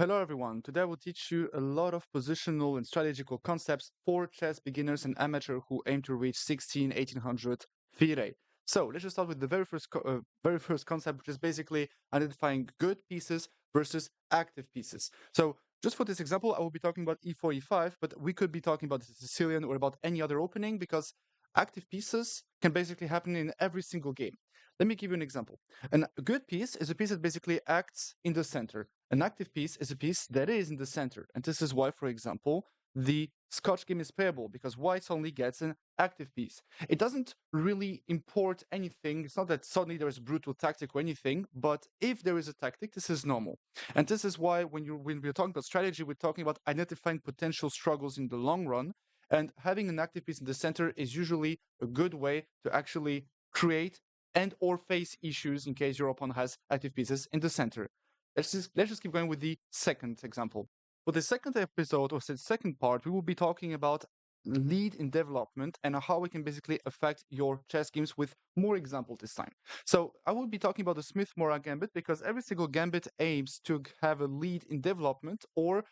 Hello everyone, today I will teach you a lot of positional and strategical concepts for chess beginners and amateur who aim to reach 1800 FIDE. So let's just start with the very first concept, which is basically identifying good pieces versus active pieces. So just for this example, I will be talking about e4, e5, but we could be talking about the Sicilian or about any other opening because active pieces can basically happen in every single game. Let me give you an example. A good piece is a piece that basically acts in the center. An active piece is a piece that is in the center. And this is why, for example, the Scotch game is playable because white only gets an active piece. It doesn't really import anything. It's not that suddenly there is brutal tactic or anything, but if there is a tactic, this is normal. And this is why when we're talking about strategy, we're talking about identifying potential struggles in the long run. And having an active piece in the center is usually a good way to actually create and or face issues in case your opponent has active pieces in the center. Let's just keep going with the second example. For the second episode, or the second part, we will be talking about lead in development and how we can basically affect your chess games with more examples this time. So I will be talking about the Smith-Morra gambit because every single gambit aims to have a lead in development or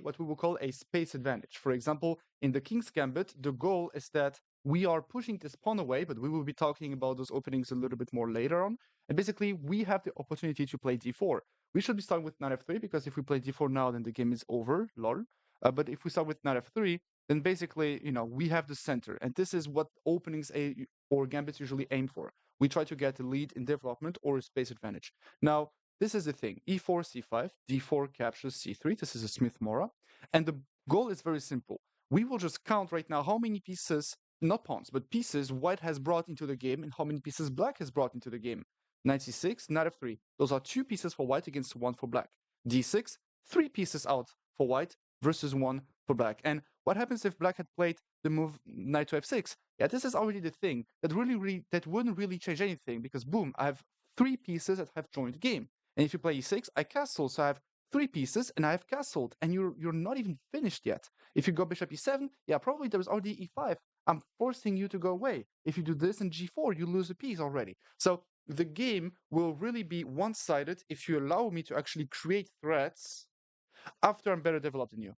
what we will call a space advantage. For example, in the King's Gambit, the goal is that we are pushing this pawn away, but we will be talking about those openings a little bit more later on. And basically, we have the opportunity to play d4. We should be starting with knight f3 because if we play d4 now, then the game is over, lol. But if we start with knight f3, then basically, we have the center. And this is what openings or gambits usually aim for. We try to get a lead in development or a space advantage. Now, this is the thing. e4, c5, d4 captures c3. This is a Smith-Morra. And the goal is very simple. We will just count right now how many pieces, not pawns, but pieces white has brought into the game and how many pieces black has brought into the game. Knight c6, knight f3. Those are 2 pieces for white against 1 for black. d6, 3 pieces out for white versus 1 for black. And what happens if black had played the move knight to f6? Yeah, this is already the thing that that wouldn't really change anything because boom, I have 3 pieces that have joined the game. And if you play e6, I castle, so I have 3 pieces and I have castled, and you're not even finished yet. If you go bishop e7, yeah, probably there's already e5. I'm forcing you to go away. If you do this in g4, you lose a piece already. So the game will really be one-sided if you allow me to actually create threats after I'm better developed than you.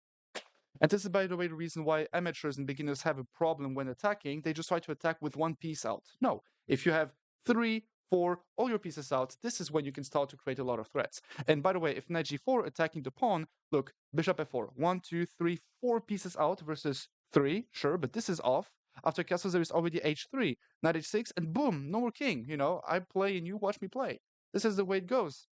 And this is, by the way, the reason why amateurs and beginners have a problem when attacking. They just try to attack with 1 piece out. No, if you have 3, 4, all your pieces out, this is when you can start to create a lot of threats. And by the way, if knight g4 attacking the pawn, look, bishop f4, 1, 2, 3, 4 pieces out versus 3, sure, but this is off. After castles, there is already h3, knight h6, and boom, no more king. I play and you watch me play. This is the way it goes.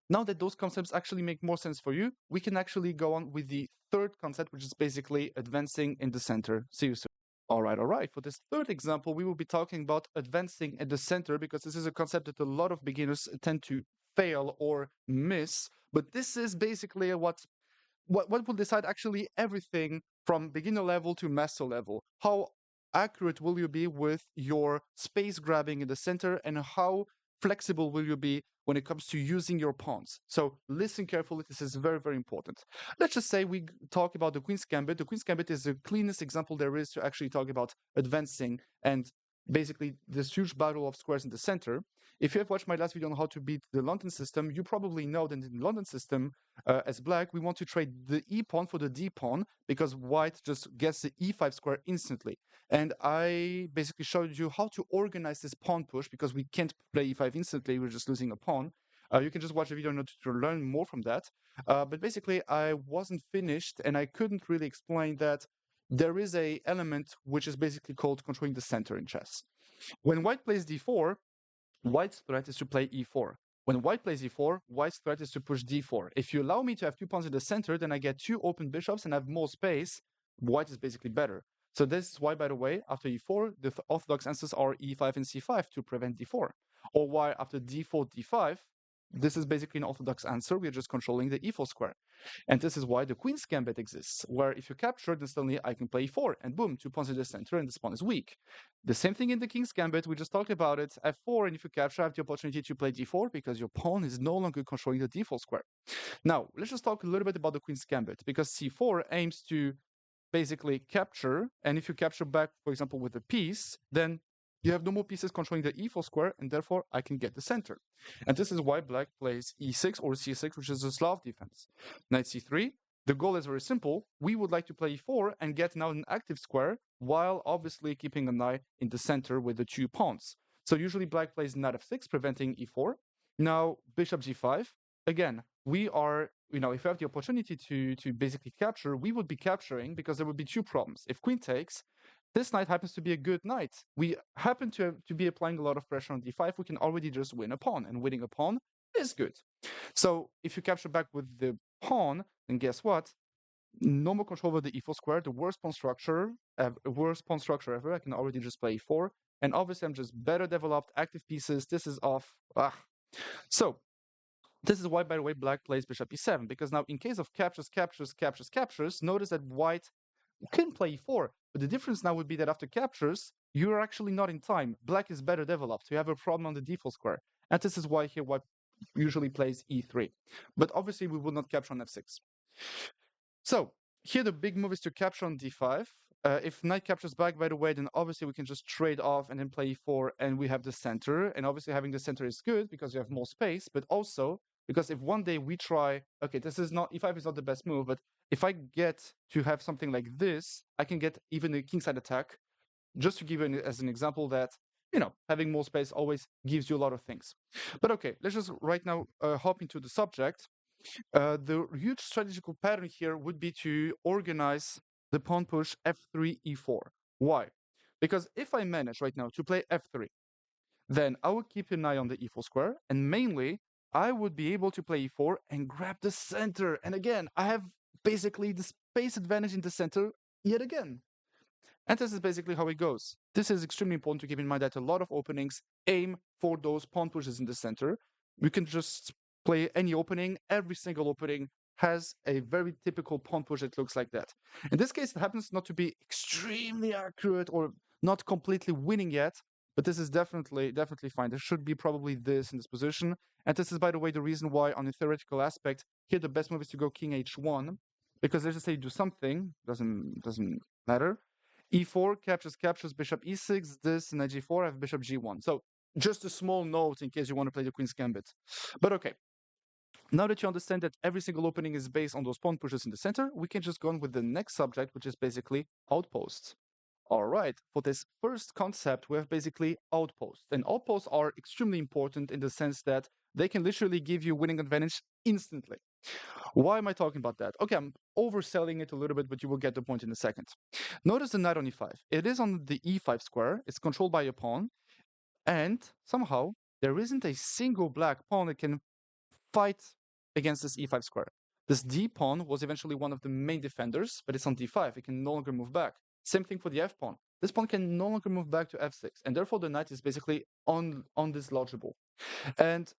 Now that those concepts actually make more sense for you, we can actually go on with the third concept, which is basically advancing in the center. See you soon. All right. For this third example, we will be talking about advancing at the center because this is a concept that a lot of beginners tend to fail or miss. But this is basically what will decide actually everything from beginner level to master level. How accurate will you be with your space grabbing in the center, and how flexible will you be when it comes to using your pawns? So listen carefully, this is very, very important. Let's just say we talk about the Queen's Gambit. The Queen's Gambit is the cleanest example there is to actually talk about advancing and basically this huge battle of squares in the center. If you have watched my last video on how to beat the London system, you probably know that in the London system, as black, we want to trade the e pawn for the d pawn because white just gets the e5 square instantly. And I basically showed you how to organize this pawn push because we can't play e5 instantly, we're just losing a pawn. You can just watch the video to learn more from that. But basically, I wasn't finished and I couldn't really explain that there is a element which is basically called controlling the center in chess. When white plays d4, white's threat is to play e4. When white plays e4, white's threat is to push d4. If you allow me to have 2 pawns in the center, then I get 2 open bishops and I have more space. White is basically better. So this is why, by the way, after e4, the orthodox answers are e5 and c5 to prevent d4. Or why after d4, d5, this is basically an orthodox answer. We're just controlling the e4 square. And this is why the Queen's Gambit exists, where if you capture, then suddenly I can play e4, and boom, 2 pawns in the center, and this pawn is weak. The same thing in the King's Gambit, we just talked about it, f4, and if you capture, I have the opportunity to play d4, because your pawn is no longer controlling the d4 square. Now, let's just talk a little bit about the Queen's Gambit, because c4 aims to basically capture, and if you capture back, for example, with a piece, then you have no more pieces controlling the e4 square, and therefore I can get the center. And this is why black plays e6 or c6, which is a Slav defense. Knight c3. The goal is very simple. We would like to play e4 and get now an active square, while obviously keeping an eye in the center with the 2 pawns. So usually black plays knight f6, preventing e4. Now bishop g5. Again, we are, if we have the opportunity to basically capture, we would be capturing because there would be 2 problems. If queen takes, this knight happens to be a good knight. We happen to be applying a lot of pressure on d5. We can already just win a pawn, and winning a pawn is good. So if you capture back with the pawn, then guess what? No more control over the e4 square, the worst pawn structure ever. I can already just play e4, and obviously I'm just better developed, active pieces. This is off. So this is why, by the way, black plays bishop e7, because now in case of captures, notice that white can play e4, but the difference now would be that after captures, you're actually not in time. Black is better developed, so you have a problem on the d4 square. And this is why here white usually plays e3. But obviously we will not capture on f6. So here the big move is to capture on d5. If knight captures back, by the way, then obviously we can just trade off and then play e4, and we have the center. And obviously having the center is good because you have more space, but also because if one day we try, okay, this is not, e5 is not the best move, but if I get to have something like this, I can get even a kingside attack. Just to give you as an example that, having more space always gives you a lot of things. But okay, let's just right now hop into the subject. The huge strategical pattern here would be to organize the pawn push f3, e4. Why? Because if I manage right now to play f3, then I would keep an eye on the e4 square, and mainly I would be able to play e4 and grab the center. And again, I have basically the space advantage in the center yet again. And this is basically how it goes. This is extremely important to keep in mind that a lot of openings aim for those pawn pushes in the center. We can just play any opening. Every single opening has a very typical pawn push that looks like that. In this case, it happens not to be extremely accurate or not completely winning yet, but this is definitely fine. There should be probably this in this position. And this is, by the way, the reason why on a theoretical aspect, here the best move is to go king h1, because let's just say you do something, doesn't matter. e4 captures bishop e6, this knight g4, I have bishop g1. So just a small note in case you want to play the queen's gambit. But okay, now that you understand that every single opening is based on those pawn pushes in the center, we can just go on with the next subject, which is basically outposts. All right, for this first concept, we have basically outposts. And outposts are extremely important in the sense that they can literally give you winning advantage instantly. Why am I talking about that? Okay, I'm overselling it a little bit, but you will get the point in a second. Notice the knight on e5. It is on the e5 square. It's controlled by a pawn. And somehow, there isn't a single black pawn that can fight against this e5 square. This d pawn was eventually one of the main defenders, but it's on d5. It can no longer move back. Same thing for the f pawn. This pawn can no longer move back to f6, and therefore the knight is basically undislodgeable. And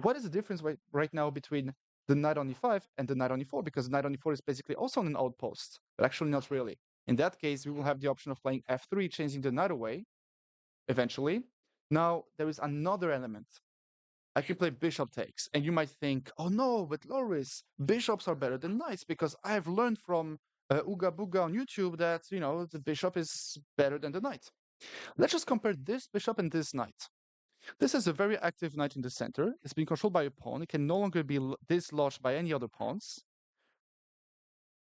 what is the difference right now between the knight on e5 and the knight on e4? Because the knight on e4 is basically also on an outpost, but actually not really. In that case, we will have the option of playing f3, changing the knight away, eventually. Now, there is another element. I can play bishop takes, and you might think, oh no, but Loris, bishops are better than knights, because I've learned from Ooga Booga on YouTube that, the bishop is better than the knight. Let's just compare this bishop and this knight. This is a very active knight in the center. It's being controlled by a pawn. It can no longer be dislodged by any other pawns.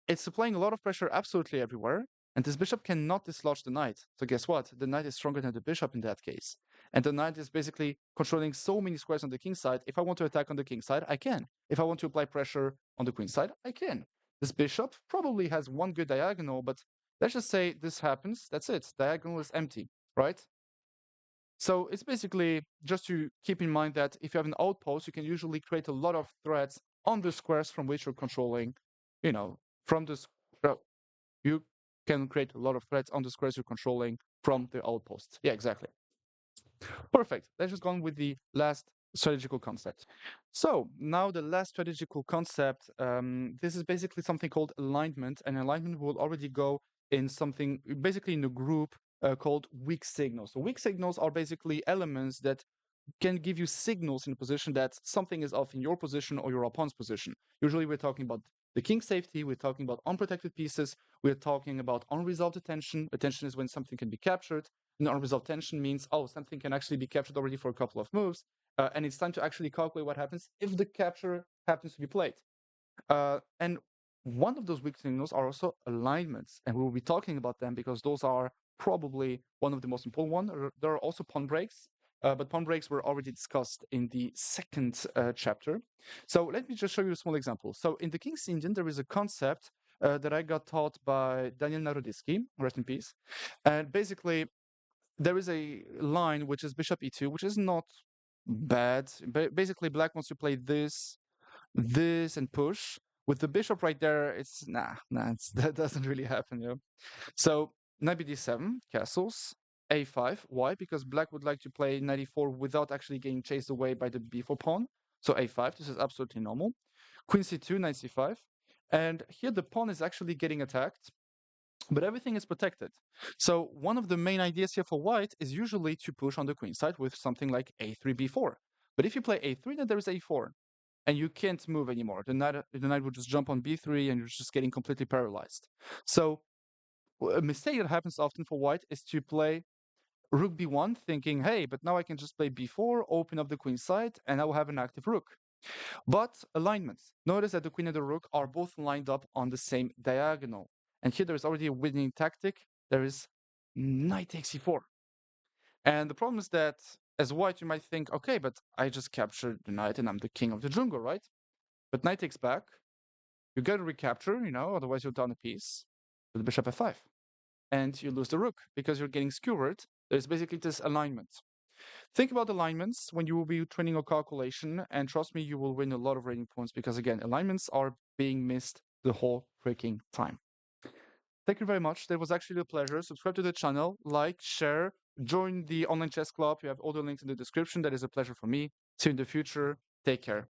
It's applying a lot of pressure absolutely everywhere, and this bishop cannot dislodge the knight. So guess what? The knight is stronger than the bishop in that case. And the knight is basically controlling so many squares on the king side. If I want to attack on the king side, I can. If I want to apply pressure on the queen side, I can. This bishop probably has one good diagonal, but let's just say this happens. That's it. Diagonal is empty, right? So it's basically just to keep in mind that if you have an outpost, you can usually create a lot of threats on the squares from which you're controlling, from the you can create a lot of threats on the squares you're controlling from the outposts. Yeah, exactly. Perfect. Let's just go on with the last strategical concept. So now the last strategical concept, this is basically something called alignment, and alignment will already go in something, basically in a group called weak signals. So weak signals are basically elements that can give you signals in a position that something is off in your position or your opponent's position. Usually we're talking about the king safety, we're talking about unprotected pieces, we're talking about unresolved attention. Attention is when something can be captured. unresolved tension means, oh, something can actually be captured already for a couple of moves, and it's time to actually calculate what happens if the capture happens to be played. And one of those weak signals are also alignments, and we will be talking about them because those are probably one of the most important ones. There are also pawn breaks, but pawn breaks were already discussed in the second chapter. So let me just show you a small example. So in the King's Indian, there is a concept that I got taught by Daniel Naroditsky, rest in peace. And basically, there is a line which is bishop e2, which is not bad. Basically, black wants to play this, and push. With the bishop right there, it's that doesn't really happen, you know. So knight bd7, castles, a5. Why? Because black would like to play knight e4 without actually getting chased away by the b4 pawn. So a5, this is absolutely normal. Queen c2, knight c5. And here the pawn is actually getting attacked, but everything is protected. So one of the main ideas here for white is usually to push on the queen side with something like a3, b4. But if you play a3, then there is a4 and you can't move anymore. The knight would just jump on b3 and you're just getting completely paralyzed. So a mistake that happens often for white is to play rook b1 thinking, hey, but now I can just play b4, open up the queen side, and I will have an active rook. But alignments. Notice that the queen and the rook are both lined up on the same diagonal. And here there's already a winning tactic. There is knight takes e4. And the problem is that as white, you might think, okay, but I just captured the knight and I'm the king of the jungle, right? But knight takes back. You get a recapture, you know, otherwise you're down a piece with bishop f5. And you lose the rook because you're getting skewered. There's basically this alignment. Think about alignments when you will be training a calculation, and trust me, you will win a lot of rating points because, again, alignments are being missed the whole freaking time. Thank you very much. That was actually a pleasure. Subscribe to the channel, like, share, join the online chess club. You have all the links in the description. That is a pleasure for me. See you in the future. Take care.